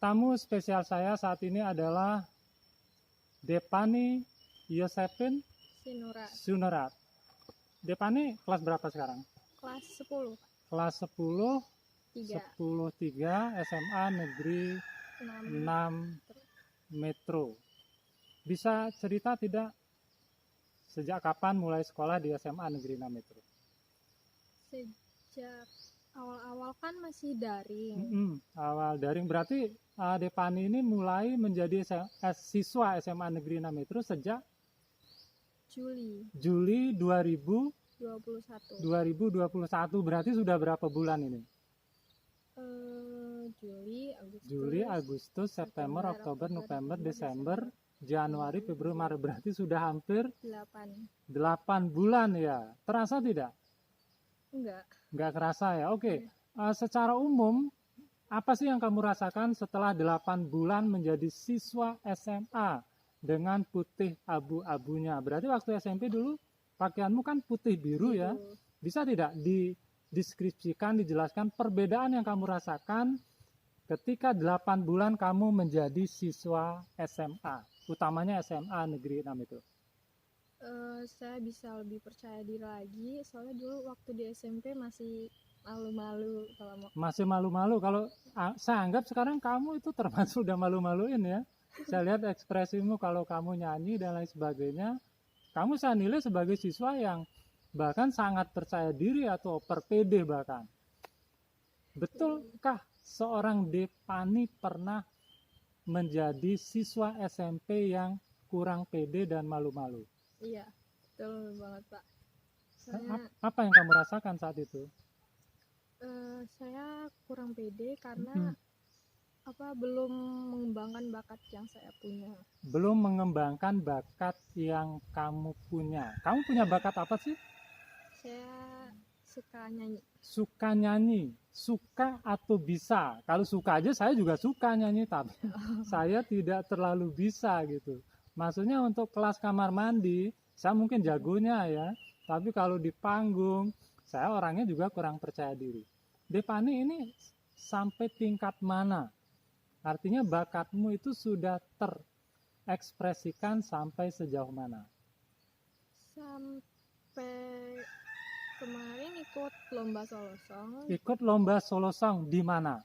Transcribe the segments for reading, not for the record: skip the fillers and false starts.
tamu spesial saya saat ini adalah Depani Yosefin Sunerat. Depani kelas berapa sekarang? Kelas 10. Kelas 10, 3. 10-3 SMA Negeri 6 Metro. Bisa cerita tidak sejak kapan mulai sekolah di SMA Negeri 6 Metro? Sejak awal-awal kan masih daring. Awal daring berarti Depani ini mulai menjadi siswa SMA Negeri 6 Metro sejak Juli 2021. Berarti sudah berapa bulan ini? Juli, Agustus, September, Oktober, November, Desember, Januari, Februari, Maret. Berarti sudah hampir 8 bulan ya. Terasa tidak? Enggak kerasa ya. Oke. Secara umum, apa sih yang kamu rasakan setelah 8 bulan menjadi siswa SMA dengan putih abu-abunya? Berarti waktu SMP dulu pakaianmu kan putih biru ya. Bisa tidak dideskripsikan, dijelaskan perbedaan yang kamu rasakan ketika 8 bulan kamu menjadi siswa SMA, utamanya SMA Negeri 6 itu? Saya bisa lebih percaya diri lagi, soalnya dulu waktu di SMP masih malu-malu. Masih malu-malu. Kalau saya anggap sekarang kamu itu termasuk udah malu-maluin ya. Saya lihat ekspresimu kalau kamu nyanyi dan lain sebagainya. Kamu saya nilai sebagai siswa yang bahkan sangat percaya diri atau pede bahkan. Betulkah seorang Depani pernah menjadi siswa SMP yang kurang pede dan malu-malu? Iya, betul banget Pak. Apa yang kamu rasakan saat itu? Saya kurang pede karena belum mengembangkan bakat yang saya punya. Belum mengembangkan bakat yang kamu punya. Kamu punya bakat apa sih? Saya suka nyanyi. Suka nyanyi, suka atau bisa? Kalau suka aja saya juga suka nyanyi, tapi saya tidak terlalu bisa gitu. Maksudnya untuk kelas kamar mandi, saya mungkin jagonya ya. Tapi kalau di panggung, saya orangnya juga kurang percaya diri. Depani ini sampai tingkat mana? Artinya bakatmu itu sudah terekspresikan sampai sejauh mana? Sampai kemarin ikut lomba solo song. Ikut lomba solo song di mana?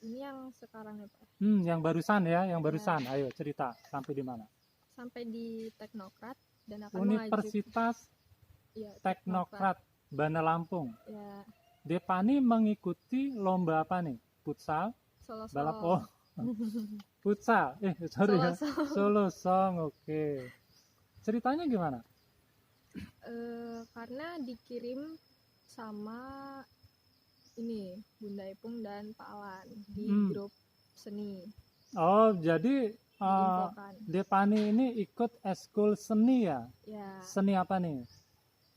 Ini yang sekarang ya Pak. Yang barusan ya, yang barusan. Ya. Ayo cerita, sampai di mana? Sampai di Teknokrat dan akan Universitas Teknokrat Banda Lampung. Ya. Depani mengikuti lomba apa nih? Futsal? Solo song. Balap futsal. Solo song. Oke. Ceritanya gimana? Karena dikirim sama ini Bunda Ipung dan Pak Alan di grup seni. Oh, jadi Depani ini ikut eskul seni ya? Ya. Seni apa nih?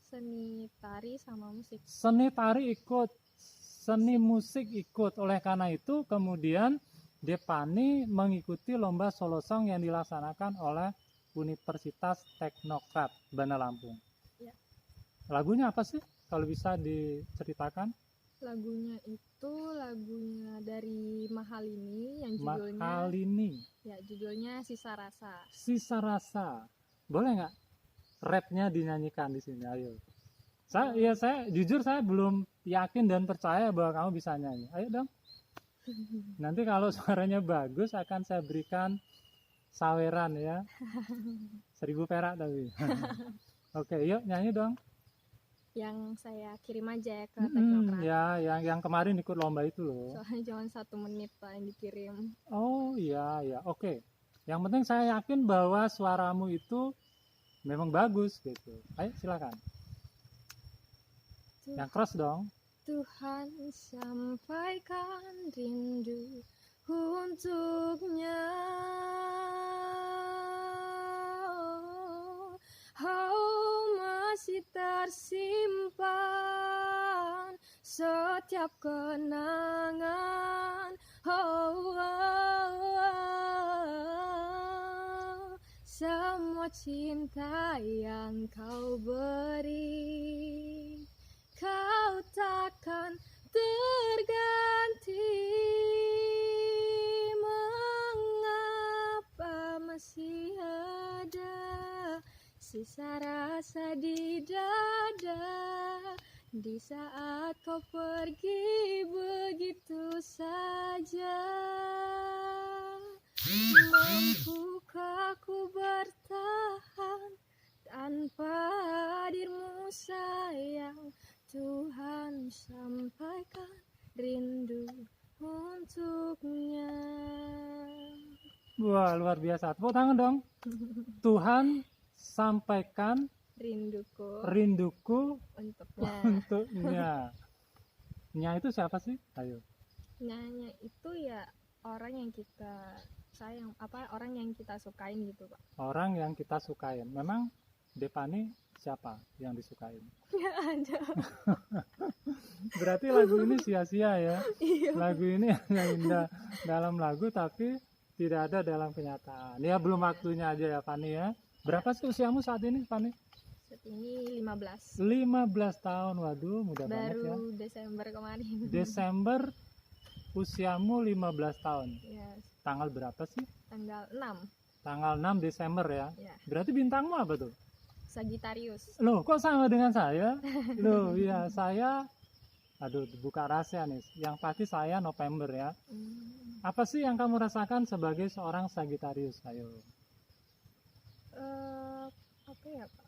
Seni tari sama musik. Seni tari ikut, seni musik ikut. Oleh karena itu kemudian Depani mengikuti lomba solo song yang dilaksanakan oleh Universitas Teknokrat Banda Lampung. Ya. Lagunya apa sih? Kalau bisa diceritakan? Lagunya itu lagunya dari Mahalini yang judulnya Mahalini. Ya, judulnya Sisa Rasa. Sisa Rasa. Boleh nggak rapnya dinyanyikan di sini? Ayo. Saya jujur saya belum yakin dan percaya bahwa kamu bisa nyanyi. Ayo dong. Nanti kalau suaranya bagus akan saya berikan saweran ya. 1.000 perak tapi. Oke, yuk nyanyi dong. Yang saya kirim aja ke Teknokrat. Ya, yang kemarin ikut lomba itu loh. Soalnya cuma 1 menit Pak yang dikirim. Oh iya, oke. Yang penting saya yakin bahwa suaramu itu memang bagus gitu. Ayo silakan. Yang keras dong. Tuhan sampaikan rindu untuknya. Masih tersimpan setiap kenangan. Semua cinta yang kau beri, kau takkan terganti. masih ada sisa rasa di dada di saat kau pergi begitu saja. Mampukah ku bertahan tanpa hadirmu sayang? Tuhan sampaikan rindu untuknya. Wah, luar biasa. Tepuk tangan dong. Tuhan sampaikan rinduku untuknya. Nya itu siapa sih? Ayo. Nyanya itu ya orang yang kita sayang, orang yang kita sukain gitu, Pak. Orang yang kita sukain. Memang Depani siapa yang disukain? Nggak ada. Berarti lagu ini sia-sia ya. Iya. Lagu ini hanya indah dalam lagu tapi tidak ada dalam kenyataan. Ya belum waktunya aja ya Fani ya. Berapa sih usiamu saat ini Fani? Saat ini 15. 15 tahun. Waduh, muda banget ya. Baru Desember kemarin. Desember usiamu 15 tahun. Ya, Tanggal berapa sih? tanggal 6. Tanggal 6 Desember ya. Ya. Berarti bintangmu apa tuh? Sagittarius. Loh, kok sama dengan saya? Loh, iya, saya buka rahasia nih. Yang pasti saya November ya. Apa sih yang kamu rasakan sebagai seorang Sagittarius? Ayo. Apa ya, Pak?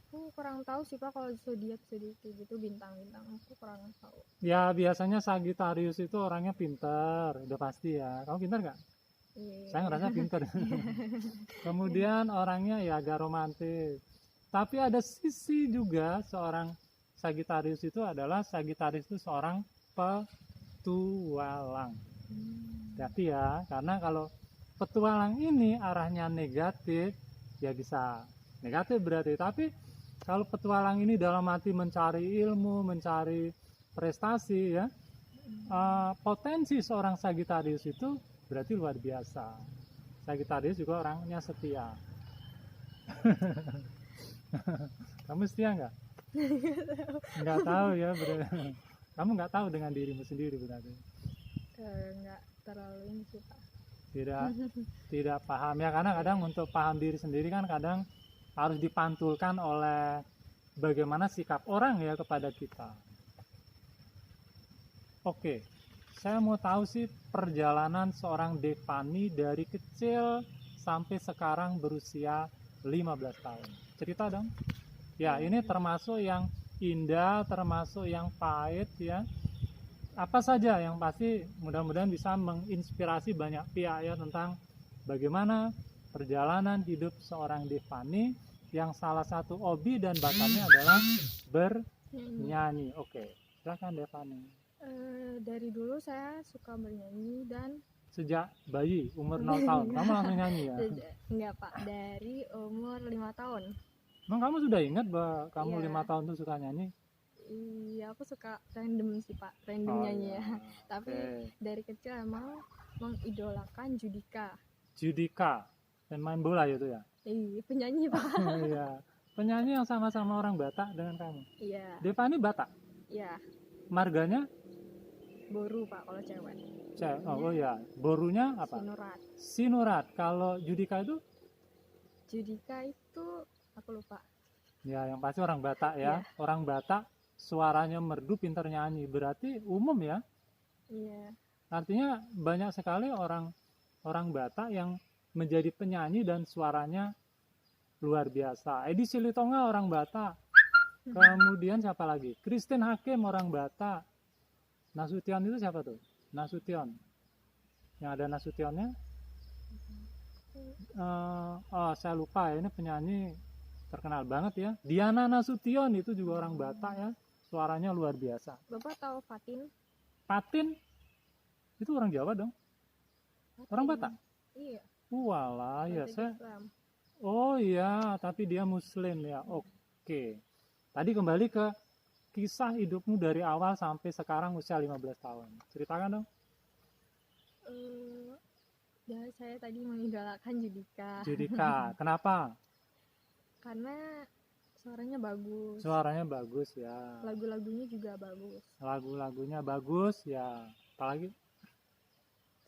Aku kurang tahu sih, Pak, kalau zodiak gitu bintang-bintang aku kurang tahu. Ya, biasanya Sagittarius itu orangnya pintar, udah pasti ya. Kamu pintar nggak? Iya. Saya ngerasa pintar. Kemudian orangnya ya agak romantis. Tapi ada sisi juga seorang Sagittarius itu adalah Sagittarius itu seorang petualang. Hati ya, karena kalau petualang ini arahnya negatif, ya bisa negatif berarti. Tapi kalau petualang ini dalam arti mencari ilmu, mencari prestasi ya, potensi seorang Sagittarius itu berarti luar biasa. Sagittarius juga orangnya setia. Kamu setia nggak? Nggak tahu ya, kamu nggak tahu dengan dirimu sendiri berarti. Nggak terlalu ini sih, Pak. Tidak paham ya, karena kadang untuk paham diri sendiri kan kadang harus dipantulkan oleh bagaimana sikap orang ya kepada kita. Oke, saya mau tahu sih perjalanan seorang Devani dari kecil sampai sekarang berusia 15 tahun. Cerita dong. Ya, ini termasuk yang indah, termasuk yang pahit ya. Apa saja yang pasti mudah-mudahan bisa menginspirasi banyak pihak ya tentang bagaimana perjalanan hidup seorang Devani yang salah satu hobi dan bakatnya adalah bernyanyi. Oke, silakan Devani. Dari dulu saya suka bernyanyi dan Sejak bayi umur 0 tahun kamu langsung nyanyi ya? Enggak, Pak, dari umur 5 tahun. Emang kamu sudah ingat bahwa kamu Iya. 5 tahun tuh suka nyanyi? Iya, aku suka random sih, Pak, random nyanyi ya. Tapi dari kecil emang mengidolakan Judika, pemain bola itu ya? Iya, penyanyi, Pak. Iya, penyanyi yang sama-sama orang Batak dengan kamu. Iya. Devani Batak? Iya. Marganya? Boru, Pak, kalau cewek. Oh ya, borunya apa? Sinurat. Kalau Judika itu? Judika itu aku lupa. Ya, yang pasti orang Batak ya. Orang Batak suaranya merdu, pintar nyanyi. Berarti umum ya? Iya. Artinya banyak sekali orang Batak yang menjadi penyanyi dan suaranya luar biasa. Edi Silitonga orang Batak. Kemudian siapa lagi? Christine Hakim orang Batak. Nasution itu siapa tuh? Nasution. Yang ada Nasutionnya? Saya lupa ya. Ini penyanyi terkenal banget ya. Diana Nasution itu juga orang Batak ya. Suaranya luar biasa. Bapak tahu Fatin? Fatin? Itu orang Jawa dong? Fatin. Orang Batak? Iya. Walah ya saya. Islam. Oh iya, tapi dia Muslim ya. Oke. Tadi kembali ke kisah hidupmu dari awal sampai sekarang usia 15 tahun. Ceritakan dong. Ya, saya tadi mengidolakan Judika. Judika, kenapa? Karena suaranya bagus. Suaranya bagus ya. Lagu-lagunya juga bagus. Lagu-lagunya bagus ya. Apalagi?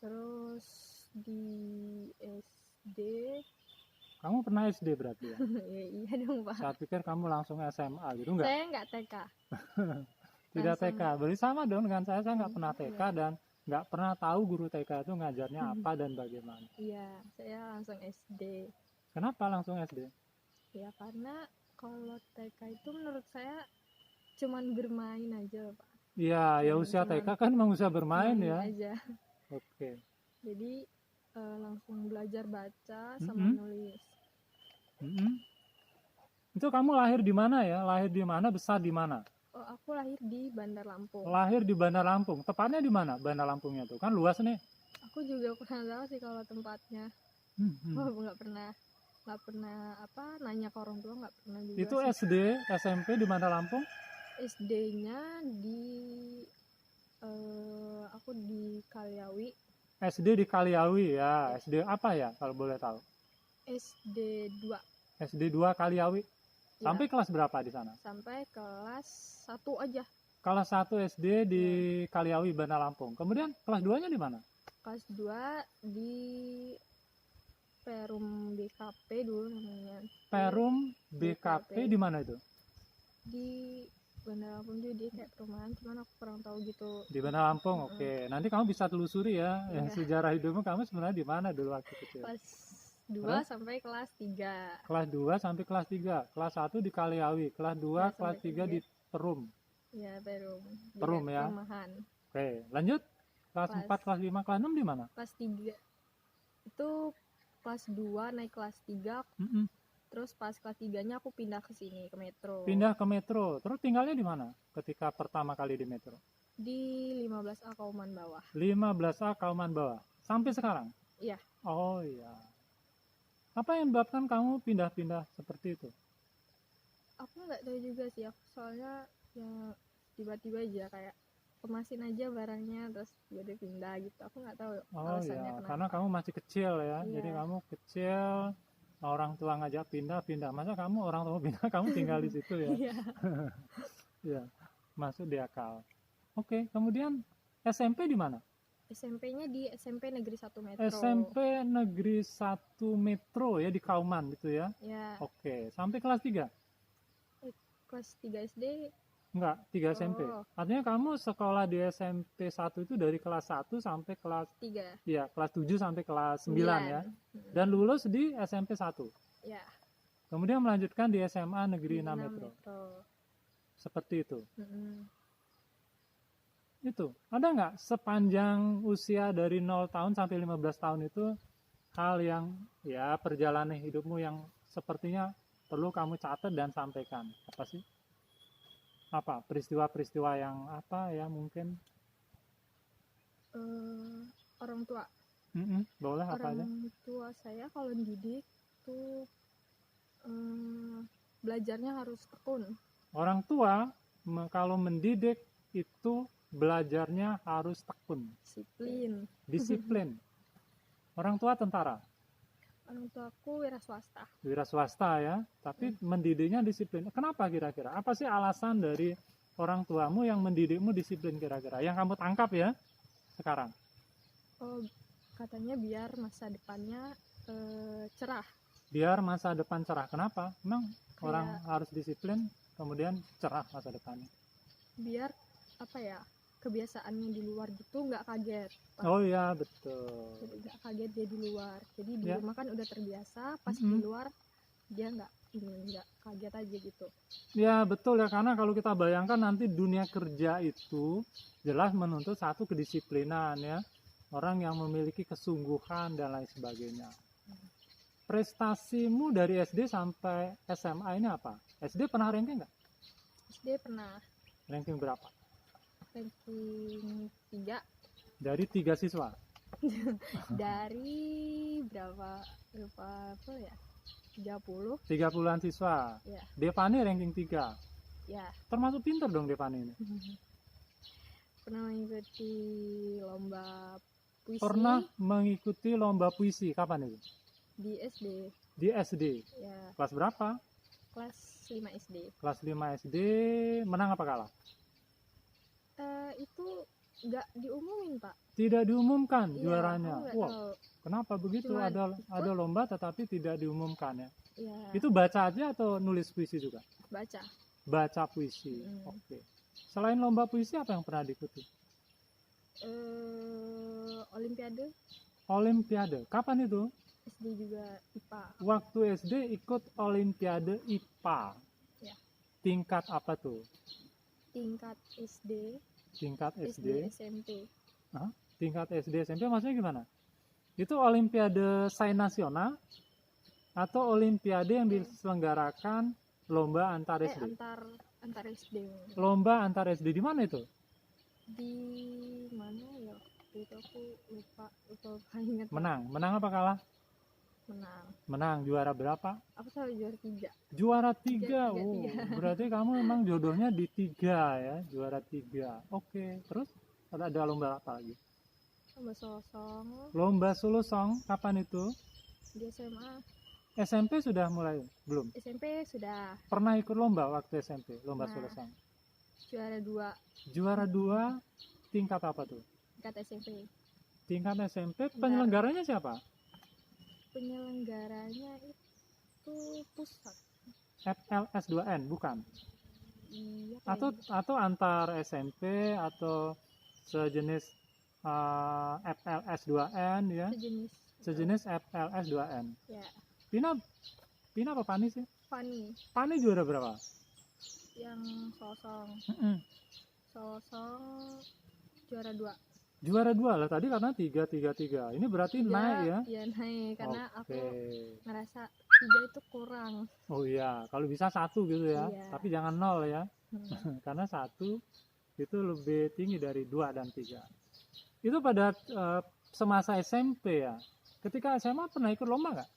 Terus di SD Kamu pernah SD berarti ya? Ya, iya dong Pak. Saya pikir kamu langsung SMA gitu, enggak? Saya nggak TK. Tidak langsung. TK. Berarti sama dong dengan saya nggak pernah TK Iya. dan nggak pernah tahu guru TK itu ngajarnya apa dan bagaimana. Iya, saya langsung SD. Kenapa langsung SD? Ya karena kalau TK itu menurut saya cuman bermain aja Pak. Iya, ya usia TK kan memang usia bermain Main ya. aja. Oke. Jadi langsung belajar baca sama Mm-mm. nulis. Mm-mm. Itu kamu lahir di mana ya? Lahir di mana? Besar di mana? Oh, aku lahir di Bandar Lampung. Lahir di Bandar Lampung. Tepatnya di mana? Bandar Lampungnya tuh kan luas nih. Aku juga kurang tahu sih kalau tempatnya. Hmm. Oh, nggak pernah apa nanya ke orang tua, nggak pernah juga. Itu sih. SD, SMP di Bandar Lampung? SD-nya di aku di Kalyawi. SD di Kaliawi ya. SD apa ya kalau boleh tahu? SD 2. SD 2 Kaliawi. Ya, Sampai kelas berapa di sana? sampai kelas 1 aja. Kelas 1 SD di Kaliawi, Bandar Lampung. Kemudian kelas 2-nya di mana? Kelas 2 di Perum BKP dulu namanya. Perum BKP di mana itu? Di Bandar Lampung juga, dia kayak perumahan, cuman aku kurang tahu gitu. Di Bandar Lampung. Oke. Nanti kamu bisa telusuri ya, yang Iya. sejarah hidupmu kamu sebenarnya di mana dulu waktu kecil. Kelas 2 Terus? sampai kelas 3. Kelas 2 sampai kelas 3. Kelas 1 di Kaliawi, kelas 2, Ya, kelas sampai 3 di Perum. Ya, Perum. Di Perum ya. Perumahan. Oke, lanjut. Kelas Kelas- 4, kelas 5, kelas 6 di mana? Kelas 3 itu kelas 2 naik kelas 3, Mm-mm. terus pas kelas 3-nya aku pindah ke sini, ke Metro. Pindah ke Metro. Terus tinggalnya di mana ketika pertama kali di Metro? Di 15A Kauman Bawah. 15A Kauman Bawah. Sampai sekarang? Iya. Oh iya. Apa yang menyebabkan kamu pindah-pindah seperti itu? Aku nggak tahu juga sih, aku soalnya ya tiba-tiba aja kayak kemasin aja barangnya terus jadi pindah gitu. Aku nggak tahu Oh alasannya iya, kenapa. karena kamu masih kecil ya. Iya. Jadi kamu kecil, orang tua ngajak pindah-pindah. Masa kamu orang tua pindah, kamu tinggal di situ ya? Iya. Iya, masuk di akal. Oke, kemudian SMP di mana? SMP-nya di SMP Negeri 1 Metro. SMP Negeri 1 Metro ya, di Kauman gitu ya. Ya, Oke, sampai kelas 3? kelas 3 SD. Enggak, 3 SMP. Oh. Artinya kamu sekolah di SMP 1 itu dari kelas 1 sampai kelas 3. ya, kelas 7 sampai kelas 9 ya. Mm. Dan lulus di SMP 1. Ya, Kemudian melanjutkan di SMA Negeri 6 6 Metro. Metro. Seperti itu. Mm-mm. Itu. Ada nggak sepanjang usia dari 0 tahun sampai 15 tahun itu hal yang ya perjalanan hidupmu yang sepertinya perlu kamu catat dan sampaikan? Apa sih? Apa peristiwa-peristiwa yang apa ya mungkin? Orang tua. Boleh apa aja? Orang tua saya kalau didik tuh belajarnya harus tekun. Orang tua kalau mendidik itu belajarnya harus tekun, Disiplin. disiplin. Orang tua tentara, Orang tuaku wira swasta. wira swasta ya, tapi mendidiknya disiplin. Kenapa kira-kira? Apa sih alasan dari orang tuamu yang mendidikmu disiplin kira-kira? Yang kamu tangkap ya sekarang? Oh, katanya biar masa depannya cerah. Biar masa depan cerah. Kenapa? Memang Kayak- orang harus disiplin, kemudian cerah masa depannya. Biar apa ya, kebiasaannya di luar gitu nggak kaget. Oh iya betul. Jadi nggak kaget dia di luar. Jadi di Ya. rumah kan udah terbiasa, pas di Mm-mm. luar dia nggak kaget aja gitu. Ya betul ya, karena kalau kita bayangkan nanti dunia kerja itu jelas menuntut satu kedisiplinan ya, orang yang memiliki kesungguhan dan lain sebagainya. Prestasimu dari SD sampai SMA ini apa? SD pernah ranking nggak? SD pernah Ranking berapa? ranking 3 Dari 3 siswa? dari berapa apa ya, 30. 30-an siswa. Ya. Devani ranking 3. Ya, Termasuk pinter dong Devani ini. pernah mengikuti lomba puisi Pernah mengikuti lomba puisi. Kapan itu? di SD. Di SD. Ya, Kelas berapa? kelas 5 SD. Kelas 5 SD. Menang apa kalah? Itu nggak diumumin Pak. Tidak diumumkan Iya, juaranya. aku nggak Wah, tahu. Kenapa begitu? Cuman Ada lomba tetapi tidak diumumkan ya. Ya, Itu baca aja atau nulis puisi juga? baca. Baca puisi. Mm. Oke. Selain lomba puisi apa yang pernah diikuti? Olimpiade Olimpiade. Kapan itu? SD juga IPA. Waktu SD ikut Olimpiade IPA. Ya. Tingkat apa tuh? Tingkat SD, Tingkat SD, SD. SMP. Tingkat SD SMP maksudnya gimana? Itu Olimpiade Sains Nasional atau Olimpiade yang diselenggarakan lomba antar SD? Antar SD. Lomba antar SD di mana itu? Di mana ya? Itu aku lupa ingat. Menang apa kalah? Menang. Juara berapa? Aku selalu juara 3. Juara 3. Tiga. Oh, berarti kamu memang jodohnya di 3 ya, juara 3. Oke, terus ada lomba apa lagi? Lomba solosong Lomba Solo Song kapan itu? di SMA. SMP sudah mulai? Belum. SMP sudah Pernah ikut lomba waktu SMP, lomba Nah. Solo Song. juara 2 Juara 2 tingkat apa tuh? tingkat SMP. Tingkat SMP. Penyelenggaranya siapa? Penyelenggaranya itu pusat. FLS2N bukan? Iya. Atau antar SMP atau sejenis FLS2N ya? Sejenis FLS2N. Ya. Pina apa Pani sih? Fani Pani juara berapa? yang solosong. Mm-mm. Solosong juara 2. Juara 2 lah tadi karena 3. Ini berarti naik ya? Iya naik karena aku Oke. ngerasa 3 itu kurang. Oh iya, kalau bisa 1 gitu ya. Iya. Tapi jangan 0 ya. Hmm. Karena 1 itu lebih tinggi dari 2 dan 3. Itu pada semasa SMP ya. Ketika SMA pernah ikut lomba nggak?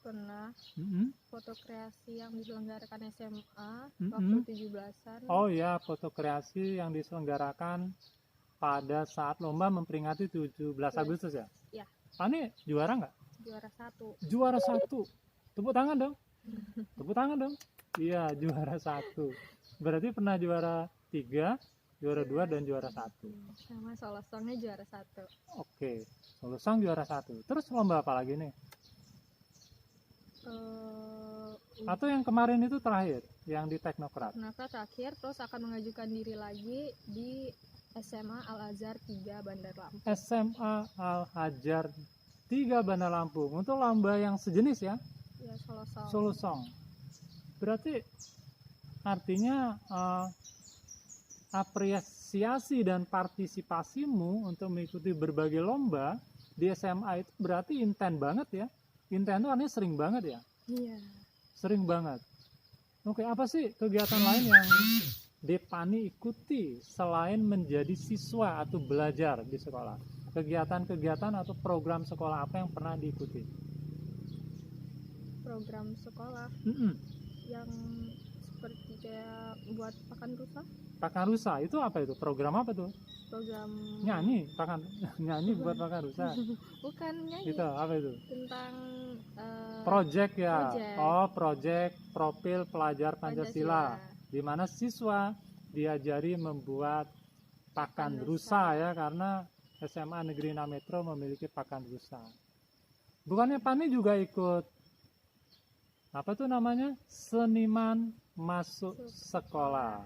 Pernah foto kreasi yang diselenggarakan SMA waktu 17-an. Oh ya, foto kreasi yang diselenggarakan pada saat lomba memperingati 17 Agustus ya? Iya. Pani juara nggak? Juara 1. Juara 1. Tepuk tangan dong. Tepuk tangan dong. Iya, juara 1. Berarti pernah juara 3, juara 2 dan juara 1. Sama solosongnya juara 1. Oke. Solo Song juara 1. Terus lomba apa lagi nih? Atau yang kemarin itu terakhir, yang di Teknokrat? Kenapa terakhir terus akan mengajukan diri lagi di SMA Al-Azhar 3 Bandar Lampung. SMA Al-Azhar 3 Bandar Lampung. Untuk lomba yang sejenis ya? Ya, solosong. Solo Song. Berarti artinya apresiasi dan partisipasimu untuk mengikuti berbagai lomba di SMA itu berarti inten banget ya? Inten itu artinya sering banget ya? Iya. Sering banget. Oke, apa sih kegiatan lain yang Depani ikuti selain menjadi siswa atau belajar di sekolah? Kegiatan-kegiatan atau program sekolah apa yang pernah diikuti? Program sekolah yang seperti kayak buat pakan rusa. Pakan rusa itu apa itu? Program apa tuh? Program Nyanyi, nyanyi buat pakan rusa. Bukan nyanyi. Itu apa itu? Tentang Project ya. project. Oh, project profil pelajar Pancasila. Di mana siswa diajari membuat pakan rusa ya, karena SMA Negeri 6 Metro memiliki pakan rusa. Bukannya Pani juga ikut apa tuh namanya? Seniman masuk sekolah.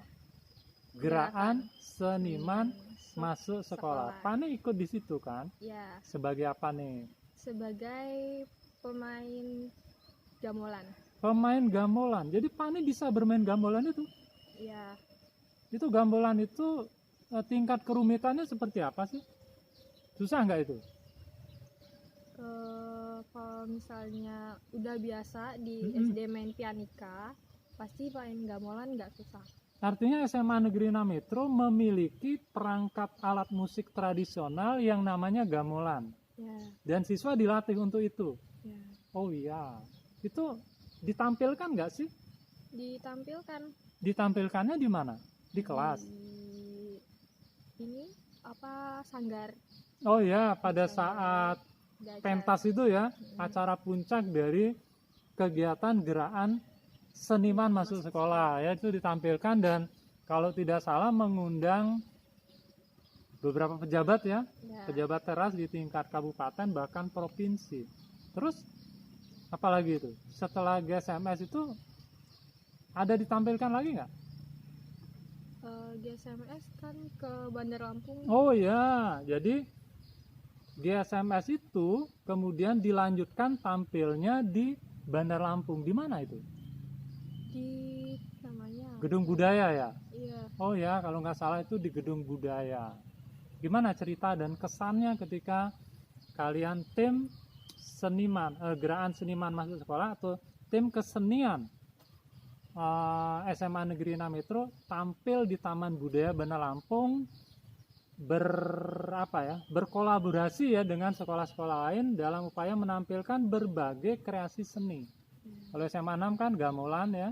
Gerakan seniman masuk sekolah. Pani ikut di situ kan? Ya. Sebagai apa nih? Sebagai pemain gamelan. Pemain gamelan. Jadi Pani bisa bermain gamelan itu? Ya. Itu gamelan itu tingkat kerumitannya seperti apa sih? Susah nggak itu? Kalau misalnya udah biasa di SD main pianika, pasti main gamelan nggak susah. Artinya SMA Negeri 6 Metro memiliki perangkat alat musik tradisional yang namanya gamelan. Ya. Dan siswa dilatih untuk itu. Ya. Oh iya. Itu ditampilkan nggak sih? Ditampilkan. Ditampilkannya di mana? Di kelas? Ini apa, sanggar. Oh ya, pada saat pentas itu ya, acara puncak dari kegiatan gerakan seniman masuk sekolah ya, itu ditampilkan. Dan kalau tidak salah mengundang beberapa pejabat ya, Ya, pejabat teras di tingkat kabupaten bahkan provinsi. Terus apalagi itu? Setelah GSMS itu ada ditampilkan lagi nggak? GSMS kan ke Bandar Lampung. Oh ya, jadi GSMS itu kemudian dilanjutkan tampilnya di Bandar Lampung. Di mana itu? Di namanya Gedung Budaya ya? iya. Oh ya, kalau nggak salah itu di Gedung Budaya. Gimana cerita dan kesannya ketika kalian tim seniman, gerakan seniman masuk sekolah atau tim kesenian SMA Negeri 6 Metro tampil di Taman Budaya Bandar Lampung berkolaborasi ya dengan sekolah-sekolah lain dalam upaya menampilkan berbagai kreasi seni. Kalau SMA 6 kan gamelan ya,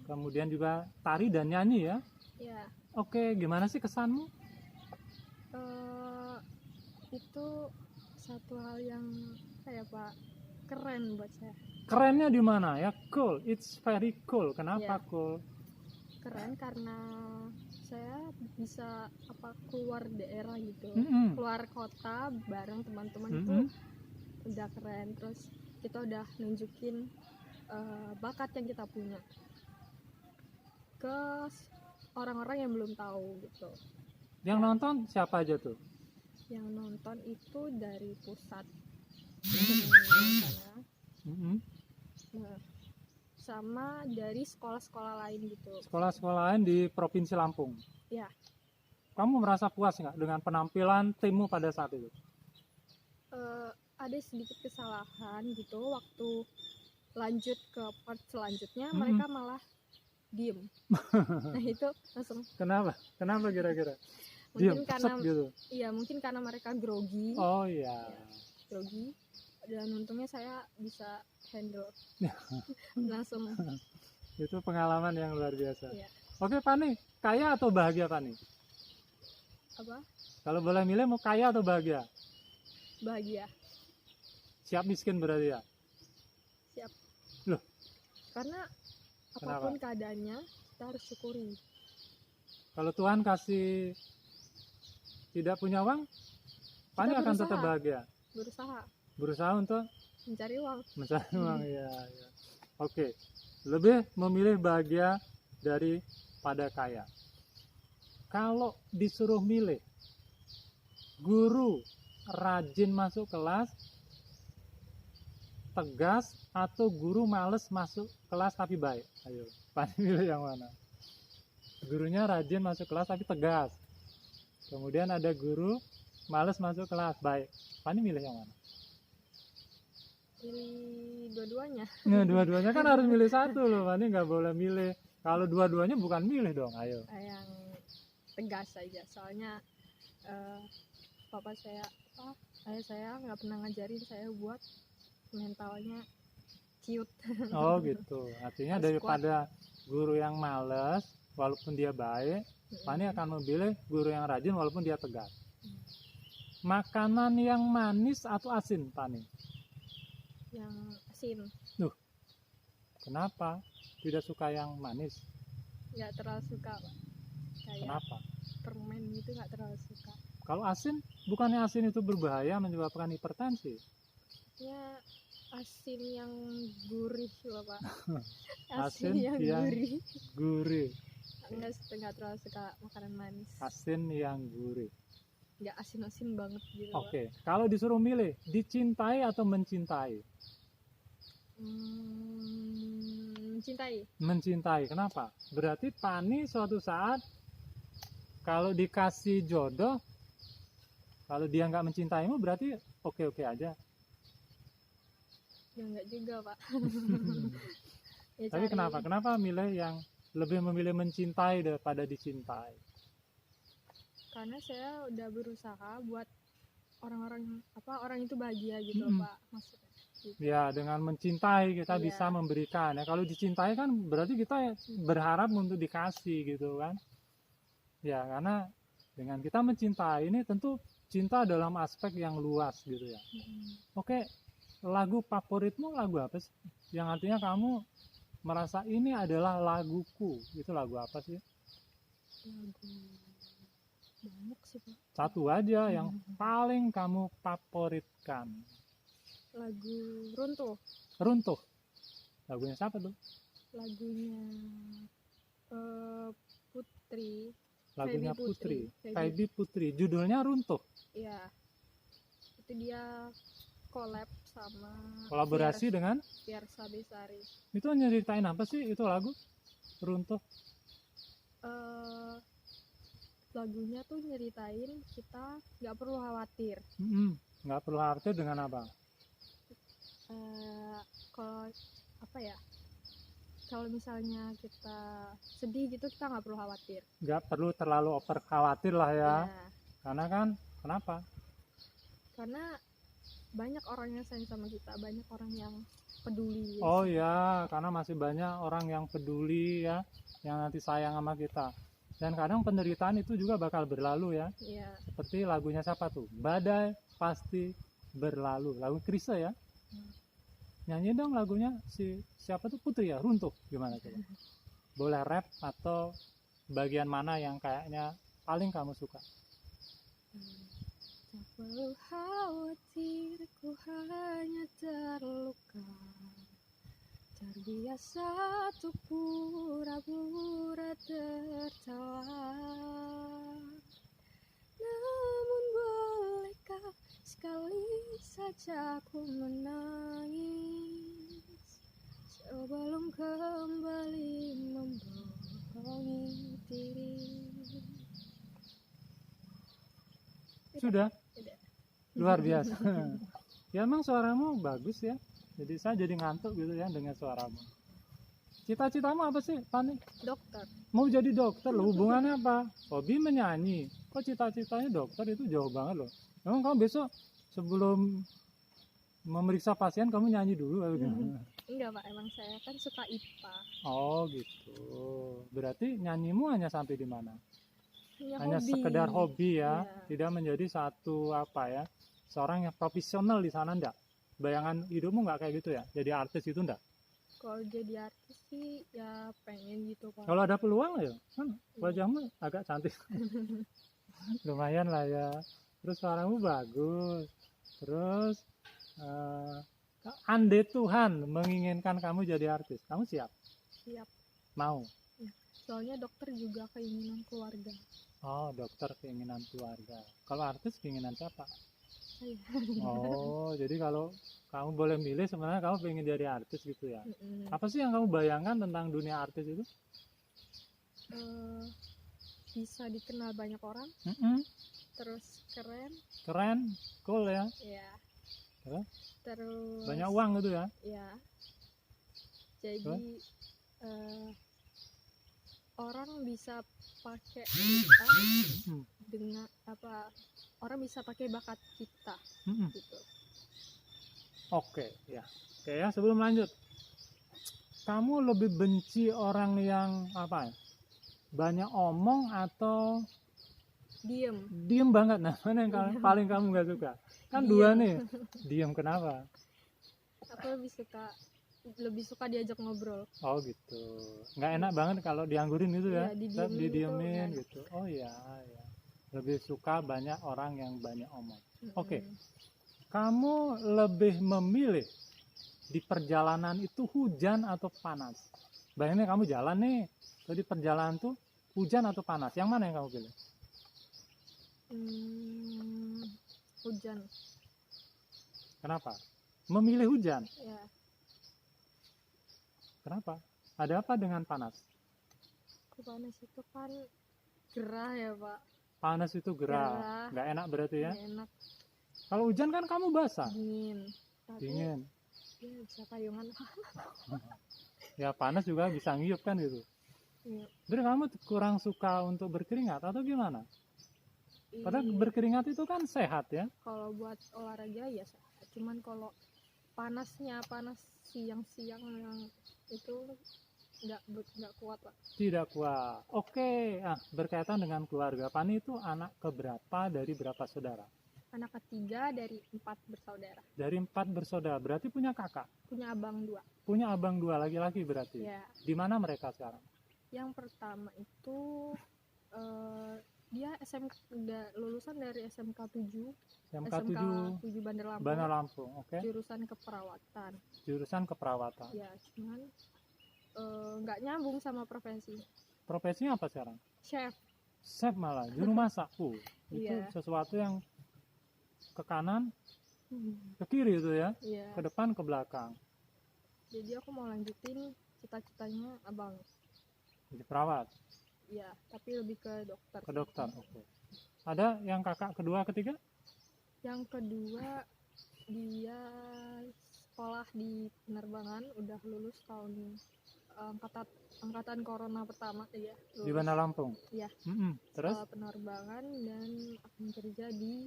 kemudian juga tari dan nyanyi ya. Ya, Oke, gimana sih kesanmu? itu satu hal yang kayak Pak keren buat saya. Kerennya di mana ya? Cool, it's very cool. Kenapa Ya. cool? Keren karena saya bisa keluar daerah gitu, Mm-mm. keluar kota bareng teman-teman itu Mm-mm. udah keren. Terus kita udah nunjukin bakat yang kita punya ke orang-orang yang belum tahu gitu. Yang nonton siapa aja tuh? Yang nonton itu dari pusat sana, Mm-mm. nah, sama dari sekolah-sekolah lain gitu. Sekolah-sekolah lain di Provinsi Lampung. Ya. Kamu merasa puas nggak dengan penampilan timmu pada saat itu? Ada sedikit kesalahan gitu waktu lanjut ke part selanjutnya, Mm-mm. mereka malah diem. Nah itu langsung Kenapa? Kenapa kira-kira? mungkin Diam, karena set gitu. iya mungkin karena mereka grogi, Oh iya. grogi, dan untungnya saya bisa handle langsung. Itu pengalaman yang luar biasa. Iya. Oke, Pani, kaya atau bahagia, Pani? Apa? Kalau boleh milih mau kaya atau bahagia? Bahagia. Siap miskin berarti ya? Siap. Loh. Karena apapun keadaannya kita harus syukuri. Kalau Tuhan kasih tidak punya uang, Pani Kita akan berusaha. tetap bahagia. Berusaha untuk Mencari uang. mencari uang, ya. Oke, lebih memilih bahagia daripada kaya. Kalau disuruh milih, guru rajin masuk kelas, tegas, atau guru males masuk kelas tapi baik? Ayo, Pani milih yang mana? Gurunya rajin masuk kelas tapi tegas. Kemudian ada guru males masuk kelas baik. Pani milih yang mana? Pilih dua-duanya. Nah, dua-duanya kan harus milih satu loh. Pani nggak boleh milih. Kalau dua-duanya bukan milih dong. Ayo. Yang tegas saja. Soalnya papa saya, ayah saya nggak pernah ngajarin saya buat mentalnya cute. Oh gitu. Artinya Harus daripada guru yang males, walaupun dia baik, Pani akan memilih guru yang rajin walaupun dia tegas. Makanan yang manis atau asin, Pani? Yang asin. Kenapa tidak suka yang manis? Nggak terlalu suka, Pak. Kayak Kenapa? permen gitu nggak terlalu suka. Kalau asin, bukannya asin itu berbahaya menyebabkan hipertensi? Ya asin yang gurih loh, Pak. Asin yang yang gurih. Gurih. Nggak terlalu suka makanan manis. Asin yang gurih. Nggak asin-asin banget gitu, Oke, kalau disuruh milih, dicintai atau mencintai? Pak. Mencintai. Mencintai, kenapa? Berarti Pani suatu saat kalau dikasih jodoh, kalau dia nggak mencintaimu berarti oke-oke aja. Ya nggak juga, Pak. Ya, Tapi cari- kenapa? Kenapa milih yang lebih memilih mencintai daripada dicintai? Karena saya udah berusaha buat orang itu bahagia gitu loh, Mm-mm. Pak, maksudnya gitu. Ya, dengan mencintai kita Iya. bisa memberikan. Ya, kalau dicintai kan berarti kita berharap untuk dikasih gitu kan. Ya, karena dengan kita mencintai ini tentu cinta dalam aspek yang luas gitu ya. Oke, lagu favoritmu lagu apa sih? Yang artinya kamu merasa ini adalah laguku. Itu lagu apa sih? Lagu Banyak sih Pak. Satu aja yang paling kamu favoritkan. Lagu Runtuh. Runtuh. Lagunya siapa tuh? Lagunya Putri. Lagunya Feby Putri. Feby Putri. Judulnya Runtuh. Iya. Itu dia collab sama Kolaborasi dengan? Fiersa Besari. Itu nyeritain apa sih itu lagu? Runtuh. Lagunya tuh nyeritain kita nggak perlu khawatir. Nggak perlu khawatir dengan apa? Kalau apa ya? Kalau misalnya kita sedih gitu kita nggak perlu khawatir. Nggak perlu terlalu over khawatir lah ya. Ya. Karena kan, kenapa? Karena banyak orang yang sayang sama kita, banyak orang yang peduli. Oh ya, karena masih banyak orang yang peduli ya, yang nanti sayang sama kita. Dan kadang penderitaan itu juga bakal berlalu ya. Iya. Seperti lagunya siapa tuh? Badai pasti berlalu. Lagu Chrisye ya. Nyanyi dong lagunya siapa tuh? Putri ya, Runtuh. Gimana coba? Boleh rap atau bagian mana yang kayaknya paling kamu suka? Tak perlu khawatir, ku hanya terluka, terbiasa untuk pura-pura tertawa. Namun bolehkah sekali saja ku menangis sebelum kembali membohongi diri. Sudah? Tidak. Luar biasa. Ya emang suaramu bagus ya. Jadi saya jadi ngantuk gitu ya dengan suaramu. Cita-citamu apa sih, Fani? Dokter. Mau jadi dokter loh, hubungannya apa? Hobi menyanyi. Kok cita-citanya dokter itu jauh banget loh. Emang kamu besok sebelum memeriksa pasien kamu nyanyi dulu atau gimana? Enggak Pak, emang saya kan suka IPA. Oh gitu. Berarti nyanyimu hanya sampai di mana? Hanya hobi. sekedar hobi ya, Iya. tidak menjadi satu apa ya, seorang yang profesional di sana enggak? Bayangan hidupmu nggak kayak gitu ya? Jadi artis itu enggak? Kalau jadi artis sih ya pengen gitu Pak. Kalau ada peluang ya, kan wajahmu agak cantik. Lumayan lah ya. Terus suaramu bagus. Terus andai Tuhan menginginkan kamu jadi artis, kamu siap? Siap. Mau? Soalnya dokter juga keinginan keluarga. Oh, dokter keinginan keluarga. Kalau artis keinginan siapa? Saya. Oh, jadi kalau kamu boleh milih sebenarnya kamu pengen jadi artis gitu ya? Mm-mm. Apa sih yang kamu bayangkan tentang dunia artis itu? Bisa dikenal banyak orang, terus keren, Keren, cool ya. ya. Terus? Terus Banyak uang gitu ya? ya. Jadi orang bisa pakai kita dengan apa? Orang bisa pakai bakat kita gitu. Oke, ya. Oke ya, sebelum lanjut. Kamu lebih benci orang yang apa ya? Banyak omong atau diem banget? Nah, mana yang paling kamu nggak suka? Kan Diem. dua nih. Diem kenapa? Aku lebih suka diajak ngobrol. Oh gitu. Nggak enak banget kalau dianggurin gitu ya? Iya, Didiemin gitu. Oh iya, ya. Lebih suka banyak orang yang banyak omong. Oke. Kamu lebih memilih di perjalanan itu hujan atau panas? Bayangin kamu jalan nih, di perjalanan tuh hujan atau panas? Yang mana yang kamu pilih? Hujan. Kenapa? Memilih hujan? Ya. Kenapa? Ada apa dengan panas? Panas itu kan gerah ya Pak. Panas itu gerah. Nggak enak berarti ya? Nggak enak. Kalau hujan kan kamu basah. Dingin. Tapi Dingin. ya bisa payungan. Ya panas juga bisa ngiyup kan gitu. Iya. Jadi kamu kurang suka untuk berkeringat atau gimana? Padahal Iya. berkeringat itu kan sehat ya. Kalau buat olahraga ya sehat. Cuman kalau panas siang-siang yang itu nggak kuat Pak. Tidak kuat. Oke, berkaitan dengan keluarga. Pani itu anak keberapa dari berapa saudara? Anak ketiga dari 4 bersaudara. Dari 4 bersaudara. Berarti punya kakak? Punya abang 2. Punya abang 2 laki-laki berarti? Ya. Di mana mereka sekarang? Yang pertama itu Dia SMK, udah lulusan dari SMK 7, SMK SMK 7 7 Bandar Lampung, Bandar Lampung. Oke. jurusan keperawatan. Jurusan keperawatan. Ya, cuman nggak nyambung sama profesi. Profesinya apa sekarang? Chef. Chef malah, juru masak. Itu Iya. sesuatu yang ke kanan, ke kiri itu ya, Iya. ke depan, ke belakang. Jadi aku mau lanjutin cita-citanya abang. Jadi perawat, Iya, tapi lebih ke dokter. ke dokter. Oke. Ada yang kakak kedua, ketiga? Yang kedua, dia sekolah di penerbangan, udah lulus tahun angkatan corona pertama ya. Di Bandar Lampung. Iya. Terus? Sekolah penerbangan dan akan kerja di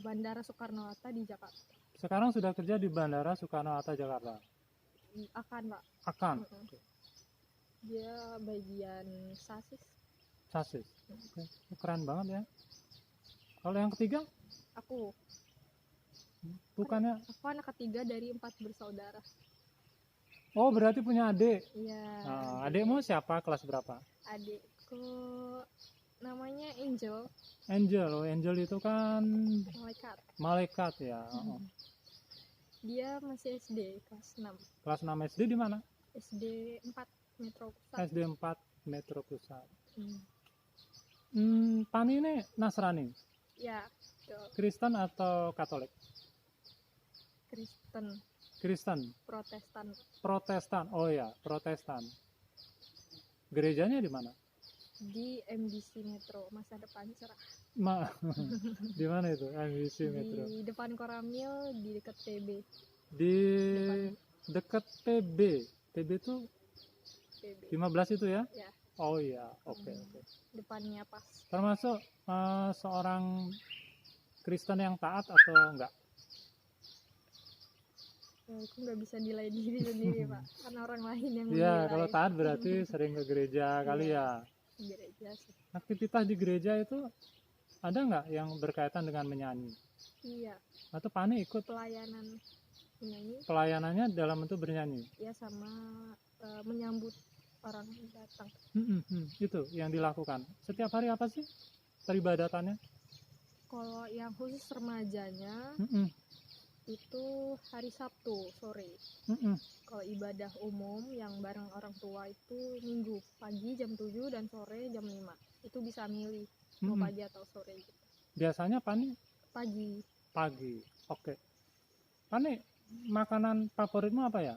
Bandara Soekarno-Hatta di Jakarta. Sekarang sudah kerja di Bandara Soekarno-Hatta Jakarta. Akan, Pak. Akan. Dia bagian sasis. Sasis. Oke. Keren banget ya. Kalau yang ketiga? Aku Bukannya? Aku anak ketiga dari 4 bersaudara. Oh, berarti punya adik. Iya. Adikmu siapa? Kelas berapa? Adikku namanya Angel. Angel. Oh, Angel itu kan Malaikat. malaikat ya. Dia masih SD kelas 6. Kelas 6 SD di mana? SD 4 Metro Pusat. SD 4 Metro Pusat. Hmm. Pani ini Nasrani, Ya, betul. Kristen atau Katolik? Kristen, Kristen, Protestan. Protestan. Oh ya, Protestan. Gerejanya di mana? Di MBC Metro, masa depan cerah. Di mana itu? MBC Metro. Di depan Koramil, di dekat TB. Di dekat TB. TB itu TB. 15 itu ya? Ya. Oh iya, oke. Depannya pas. Termasuk seorang Kristen yang taat atau enggak? Ya, aku nggak bisa nilai diri sendiri, Pak. Karena orang lain yang Iya, menilai. kalau taat berarti sering ke gereja kali ya. Gereja sih. Aktivitas di gereja itu ada nggak yang berkaitan dengan menyanyi? Iya, Atau Pani ikut pelayanan menyanyi pelayanannya dalam bentuk bernyanyi? ya sama menyambut orang yang datang. Itu yang dilakukan. Setiap hari apa sih peribadatannya? Kalau yang khusus remajanya itu hari Sabtu sore. Kalau ibadah umum yang bareng orang tua itu Minggu pagi jam 7 dan sore jam 5. Itu bisa milih mau pagi atau sore gitu. Biasanya Pani Pagi. pagi. Oke. Pani makanan favoritmu apa ya?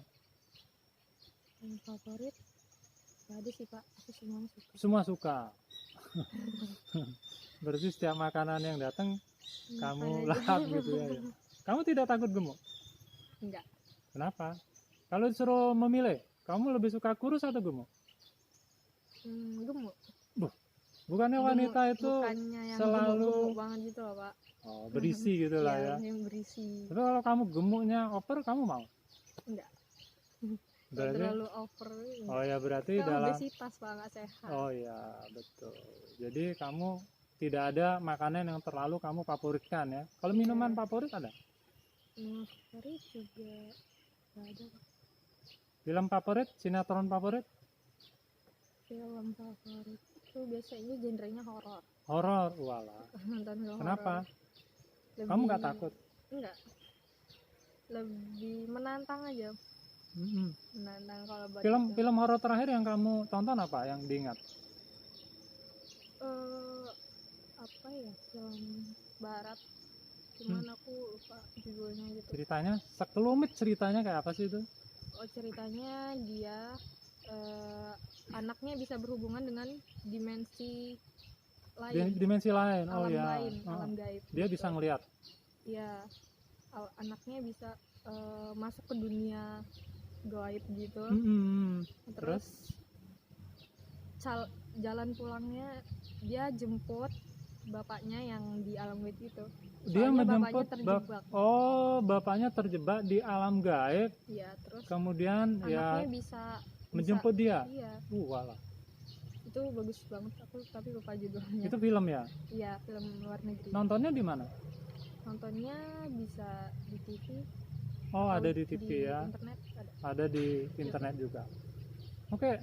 Yang favorit gak ada sih, Pak. Aku semua suka. Semua suka. Berarti setiap makanan yang datang kamu lahap gitu ya. Kamu tidak takut gemuk? Enggak. Kenapa? Kalau disuruh memilih, kamu lebih suka kurus atau gemuk? Gemuk. Bukannya Gemuk, wanita itu bukannya yang selalu gemuk banget gitu loh, Pak. berisi gitu lah ya. Yang berisi. Tapi kalau kamu gemuknya over, kamu mau? Enggak. Berarti, terlalu over. oh ya berarti Kan dalam. obesitas, Pak, nggak sehat. Oh ya betul. Jadi kamu tidak ada makanan yang terlalu kamu favoritkan ya. Kalau minuman favorit ada? Favorit juga nggak ada, Pak. Film favorit, sinetron favorit? Film favorit itu biasanya genrenya horor. Horor, walah. Nonton film Kenapa? horor. Kamu nggak takut? Enggak. Lebih menantang aja. Menantang kalau buat Film horor terakhir yang kamu tonton apa? Yang diingat? Apa ya, film barat. Cuman aku lupa judulnya gitu. Ceritanya, sekelumit ceritanya kayak apa sih itu? Oh, ceritanya dia anaknya bisa berhubungan dengan dimensi lain. Dimensi lain. Oh Alam ya. lain, alam gaib. Dia bisa ngelihat. Iya, anaknya bisa masuk ke dunia gaib gitu. Terus jalan pulangnya dia jemput bapaknya yang di alam gaib itu. Dia Soalnya menjemput bapaknya terjebak. bapaknya terjebak di alam gaib. Iya, terus Kemudian anaknya ya bisa menjemput dia. Iya, Walah. itu bagus banget. Aku tapi lupa judulnya. Itu film ya? Iya, film luar negeri. Nontonnya di mana? Nontonnya bisa di TV. Oh, ada atau di TV ya. Internet ada. Ada di internet juga. Oke,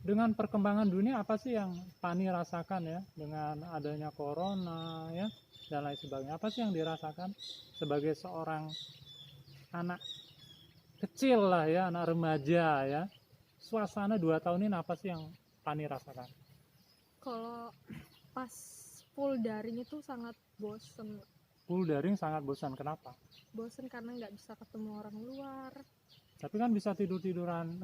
dengan perkembangan dunia apa sih yang Pani rasakan ya dengan adanya corona ya dan lain sebagainya? Apa sih yang dirasakan sebagai seorang anak kecil lah ya, anak remaja ya? Suasana 2 tahun ini apa sih yang Pani rasakan? Kalau pas full daring itu sangat bosen. Full daring sangat bosan, kenapa? Bosen karena nggak bisa ketemu orang luar. Tapi kan bisa tidur-tiduran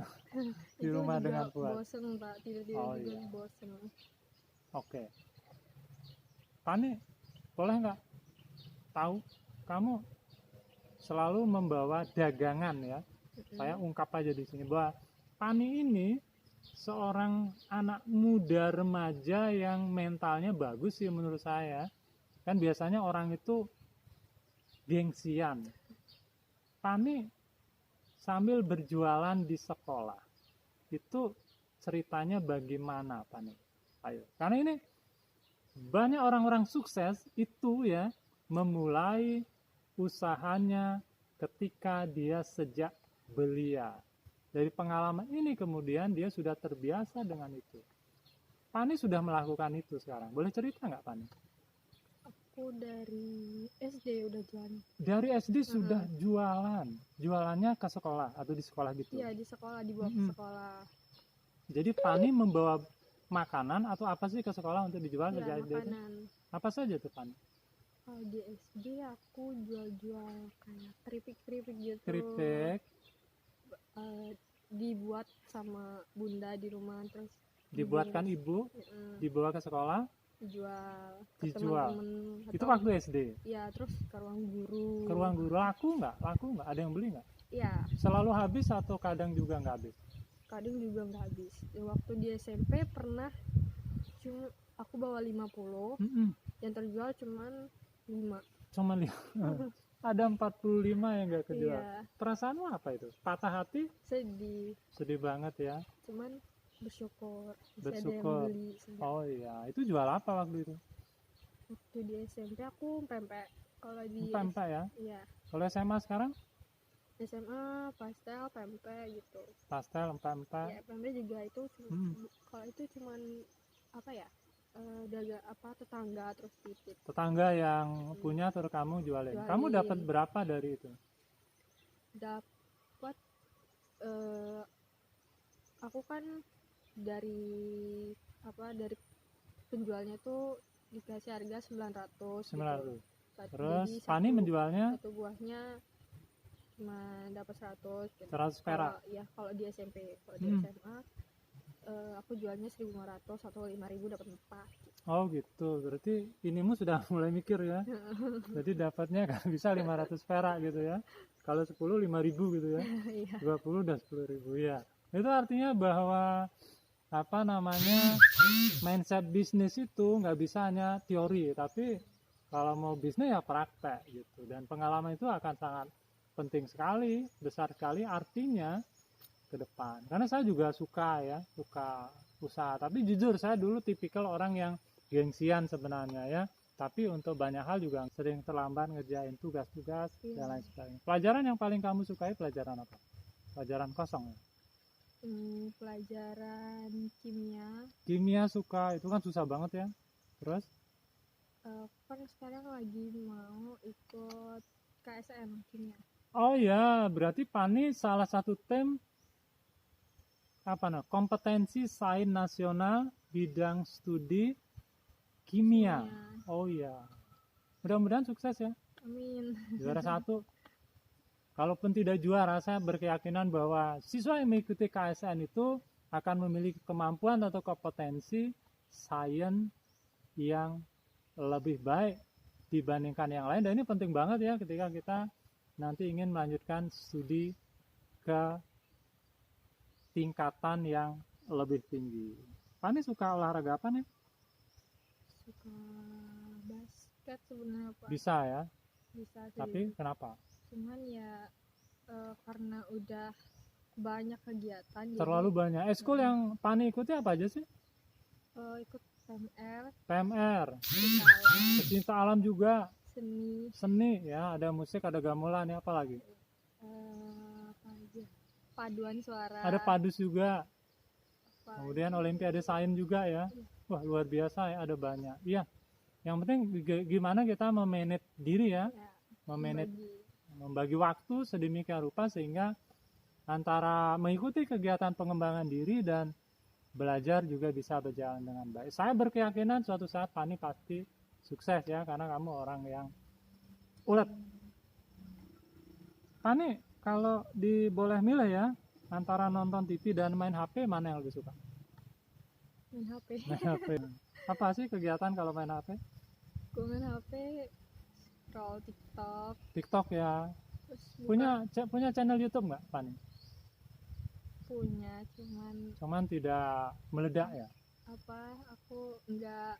di rumah dengan kuat. Bosen Pak, tidur-tidur juga iya. bosen. Oke. Pani, boleh nggak tahu kamu selalu membawa dagangan ya? Saya ungkap aja di sini bahwa Pani ini seorang anak muda remaja yang mentalnya bagus sih menurut saya. Kan biasanya orang itu gengsian. Pani sambil berjualan di sekolah. Itu ceritanya bagaimana Pani? Ayo. Karena ini banyak orang-orang sukses itu ya memulai usahanya ketika dia sejak belia. Dari pengalaman ini kemudian dia sudah terbiasa dengan itu. Pani sudah melakukan itu sekarang. Boleh cerita nggak Pani? Aku dari SD udah jualan. Dari SD sudah jualan. Jualannya ke sekolah atau di sekolah gitu? Iya, di sekolah, dibawa ke sekolah. Jadi Pani membawa makanan atau apa sih ke sekolah untuk dijual sejak SD? Makanan. Apa saja tuh Pani? Kalau di SD aku jual-jual kayak keripik-keripik gitu. Keripik. Dibuat sama bunda di rumah, terus Dibuatkan ibu, dibawa ke sekolah, dijual. Teman-teman. Itu waktu SD? Iya, terus ke ruang guru. Ke ruang guru. Laku nggak? Ada yang beli nggak? Iya. Selalu habis atau kadang juga nggak habis? Kadang juga nggak habis. Waktu di SMP pernah cuma aku bawa 50, yang terjual cuman 5. Cuma 5. Ada 45 yang nggak kejual. Iya. Perasaanmu apa itu? Patah hati? Sedih. Sedih banget ya. Cuman bersyukur. Bersyukur. Ada yang beli. Oh iya, itu jual apa waktu itu? Waktu di SMP aku pempek. Kalau di pempek ya? Iya. Kalau SMA sekarang? SMA pastel pempek gitu. Pastel pempek. Ya, pempek juga itu kalau itu cuman apa ya? Tetangga terus titip. Tetangga yang punya terus kamu jualin. Kamu dapat berapa dari itu? Dapat aku kan dari penjualnya tuh dikasih harga 900. 900. Gitu. Terus Pani menjualnya satu buahnya cuma dapat 100 gitu. 100 perak. Kalau di SMP. Kalau di SMA aku jualnya 1.500 atau 5.000 dapat 4 gitu. Oh gitu, berarti inimu sudah mulai mikir ya. Jadi dapatnya kan bisa 500 perak gitu ya. Kalau 10 5.000 gitu ya. 20 udah 10.000 ya. Itu artinya bahwa mindset bisnis itu nggak bisa hanya teori, tapi kalau mau bisnis ya praktek gitu. Dan pengalaman itu akan sangat penting sekali, besar sekali artinya ke depan. Karena saya juga suka usaha, tapi jujur saya dulu tipikal orang yang gengsian sebenarnya ya, tapi untuk banyak hal juga sering terlambat ngerjain tugas-tugas dan lain sebagainya. Pelajaran yang paling kamu sukai pelajaran apa? Pelajaran kosong ya? Pelajaran kimia. Kimia suka, itu kan susah banget ya. Terus? Kan sekarang lagi mau ikut KSN kimia. Oh ya, berarti Pani salah satu tim kompetensi sains nasional bidang studi kimia. Oh iya, mudah-mudahan sukses ya. Amin. Juara 1. Kalaupun tidak juara, saya berkeyakinan bahwa siswa yang mengikuti KSN itu akan memiliki kemampuan atau kompetensi sains yang lebih baik dibandingkan yang lain. Dan ini penting banget ya ketika kita nanti ingin melanjutkan studi ke tingkatan yang lebih tinggi. Pani suka olahraga apa nih? Suka basket sebenarnya Pak. Bisa ya? Bisa sih. Tapi kenapa? Cuman ya karena udah banyak kegiatan. Terlalu banyak. Ekskul yang Pani ikuti apa aja sih? Ikut PMR. PMR. Pecinta alam juga. Seni ya, ada musik, ada gamelan ya, apa lagi? Paduan suara. Ada padus juga. Kemudian Olimpiade Sains juga ya. Wah, luar biasa ya, ada banyak. Iya. Yang penting gimana kita memanage diri ya. Membagi waktu sedemikian rupa sehingga antara mengikuti kegiatan pengembangan diri dan belajar juga bisa berjalan dengan baik. Saya berkeyakinan suatu saat Fani pasti sukses ya, karena kamu orang yang ulet. Fani, kalau boleh milih ya, antara nonton TV dan main HP, mana yang lebih suka? Main HP. Main HP. Apa sih kegiatan kalau main HP? Gue main HP, scroll TikTok. TikTok ya. Punya channel YouTube nggak, Fani? Punya, cuman tidak meledak ya? Aku nggak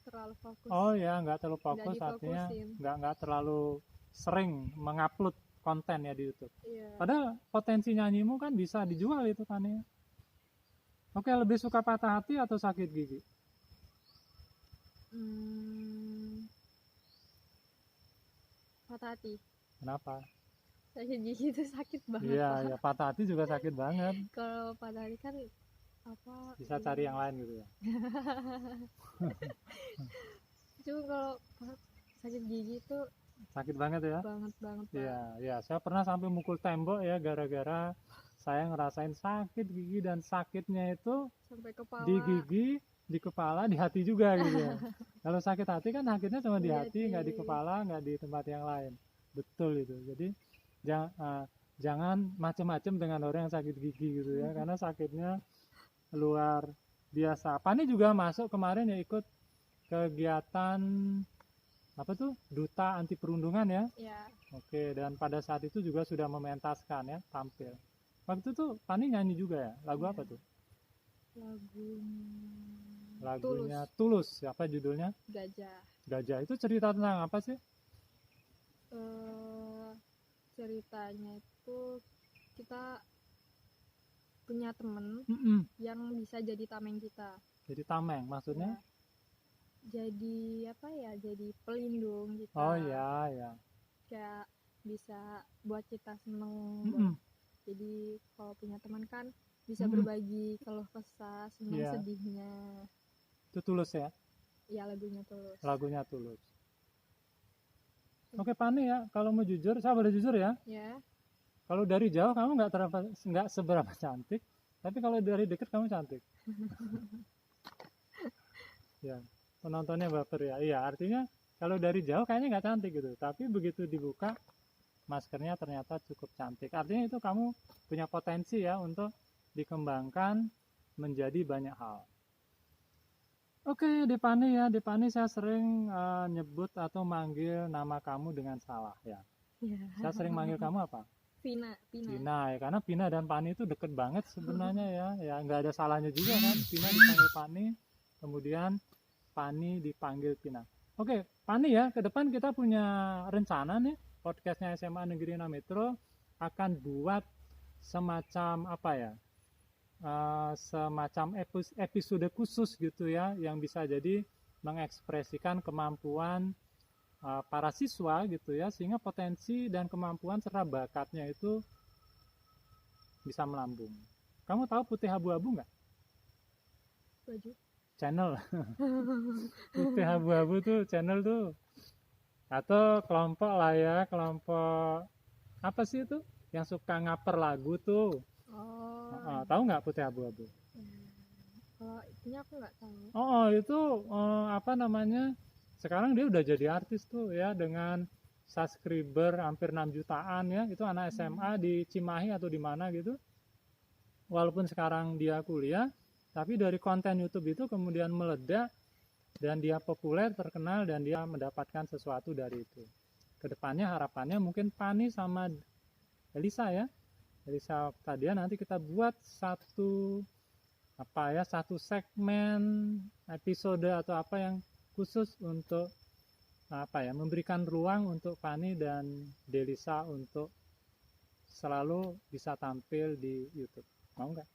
terlalu fokus. Oh ya, nggak terlalu fokus, artinya nggak terlalu sering mengupload konten ya di YouTube. Iya. Padahal potensi nyanyimu kan bisa dijual itu kan ya. Oke, lebih suka patah hati atau sakit gigi? Patah hati. Kenapa? Sakit gigi itu sakit banget. Iya, ya patah hati juga sakit banget. Kalau patah hati kan bisa cari yang lain gitu ya. Cuma kalau sakit gigi itu sakit banget ya. Banget. Iya, saya pernah sampai mukul tembok ya gara-gara saya ngerasain sakit gigi, dan sakitnya itu sampai kepala. Di gigi, di kepala, di hati juga gitu ya. Kalau sakit hati kan sakitnya cuma di hati, nggak di kepala, nggak di tempat yang lain. Betul itu. Jadi jangan macem-macem dengan orang yang sakit gigi gitu ya, karena sakitnya luar biasa. Fani juga masuk kemarin ya, ikut kegiatan apa tuh, duta anti perundungan ya. Ya. Oke, dan pada saat itu juga sudah mementaskan ya, tampil. Waktu itu Fani nyanyi juga ya. Lagu apa tuh? Lagunya Tulus. Apa judulnya? Gajah. Itu cerita tentang apa sih? Ceritanya itu kita punya temen yang bisa jadi tameng kita. Jadi tameng maksudnya? Ya. Jadi pelindung kita. Oh ya. Kayak bisa buat kita seneng. Jadi kalau punya teman kan bisa berbagi keluh kesah, senang sedihnya. Itu Tulus ya? Iya, lagunya Tulus. Oke Fani ya, kalau mau jujur, saya boleh jujur ya? Ya. Kalau dari jauh kamu nggak seberapa cantik, tapi kalau dari dekat kamu cantik. Ya, penontonnya baper ya. Iya, artinya kalau dari jauh kayaknya nggak cantik gitu, tapi begitu dibuka maskernya ternyata cukup cantik. Artinya itu kamu punya potensi ya untuk dikembangkan menjadi banyak hal. Oke, Depani ya. Depani saya sering nyebut atau manggil nama kamu dengan salah ya. Saya sering manggil kamu apa? Vina ya, karena Vina dan Pani itu deket banget sebenarnya ya. Ya nggak ada salahnya juga kan. Vina dipanggil Pani, kemudian Pani dipanggil Vina. Oke, Pani ya, ke depan kita punya rencana nih, podcastnya SMA Negeri 6 Metro akan buat semacam apa ya, semacam episode khusus gitu ya, yang bisa jadi mengekspresikan kemampuan para siswa gitu ya, sehingga potensi dan kemampuan serta bakatnya itu bisa melambung. Kamu tahu Putih Abu-Abu nggak? Baju. Channel. Putih Abu-Abu tuh channel tuh, atau kelompok lah ya, kelompok apa sih itu yang suka ngaper lagu tuh. Tahu nggak Putih Abu-Abu? Kalau ini aku nggak tahu. Itu apa namanya, sekarang dia udah jadi artis tuh ya, dengan subscriber hampir 6 jutaan ya. Itu anak SMA di Cimahi atau di mana gitu. Walaupun sekarang dia kuliah, tapi dari konten YouTube itu kemudian meledak dan dia populer, terkenal, dan dia mendapatkan sesuatu dari itu. Kedepannya harapannya mungkin Pani sama Elisa ya, Elisa Octadia, nanti kita buat satu segmen episode atau apa yang khusus untuk memberikan ruang untuk Pani dan Delisa untuk selalu bisa tampil di YouTube. Mau nggak?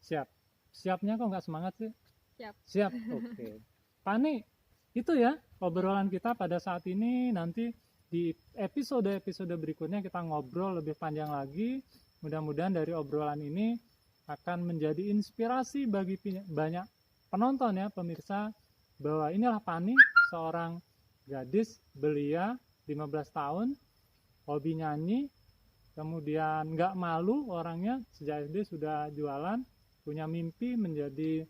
Siap. Siapnya kok nggak semangat sih? Siap. Oke. Pani, itu ya obrolan kita pada saat ini. Nanti di episode berikutnya kita ngobrol lebih panjang lagi. Mudah-mudahan dari obrolan ini akan menjadi inspirasi bagi banyak penonton ya, pemirsa, bahwa inilah Pani, seorang gadis belia 15 tahun, hobi nyanyi, kemudian nggak malu orangnya, sejak SD sudah jualan, punya mimpi menjadi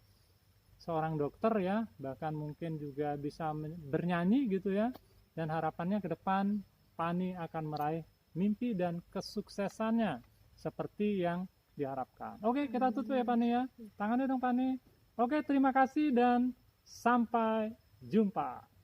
seorang dokter ya, bahkan mungkin juga bisa bernyanyi gitu ya, dan harapannya ke depan Pani akan meraih mimpi dan kesuksesannya seperti yang diharapkan. Oke, kita tutup ya Pani ya, tangannya dong Pani. Oke, terima kasih dan sampai jumpa.